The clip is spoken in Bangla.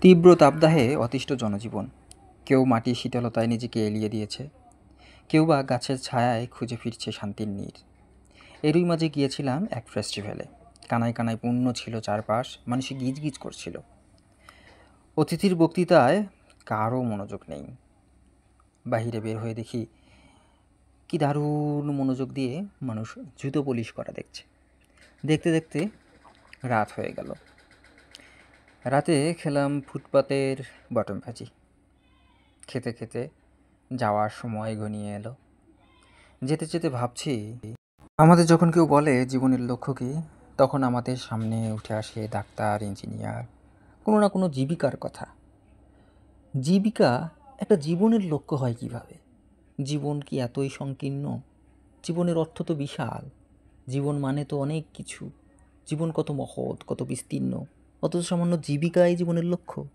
তীব্র তাপদাহে অতিষ্ঠ জনজীবন। কেউ মাটির শীতলতায় নিজেকে এলিয়ে দিয়েছে, কেউ বা গাছের ছায়ায় খুঁজে ফিরছে শান্তির নীড়। এরই মাঝে গিয়েছিলাম এক ফেস্টিভ্যালে। কানায় কানায় পূর্ণ ছিল চারপাশ, মানুষে গিজ গিজ করছিল। অতিথির বক্তৃতায় কারও মনোযোগ নেই। বাহিরে বের হয়ে দেখি কি দারুণ মনোযোগ দিয়ে মানুষ জুতো পলিশ করা দেখছে। দেখতে দেখতে রাত হয়ে গেল। রাতে খেলাম ফুটপাতের বটম ভাজি। খেতে খেতে যাওয়ার সময় ঘনিয়ে এলো। যেতে যেতে ভাবছি, আমাদের যখন কেউ বলে জীবনের লক্ষ্য কী, তখন আমাদের সামনে উঠে আসে ডাক্তার, ইঞ্জিনিয়ার, কোনো না কোনো জীবিকার কথা। জীবিকা একটা জীবনের লক্ষ্য হয় কিভাবে? জীবন কি এতই সংকীর্ণ? জীবনের অর্থ তো বিশাল। জীবন মানে তো অনেক কিছু। জীবন কত মহৎ, কত বিস্তীর্ণ, অথচ সামান্য জীবিকাই জীবনের লক্ষ্য।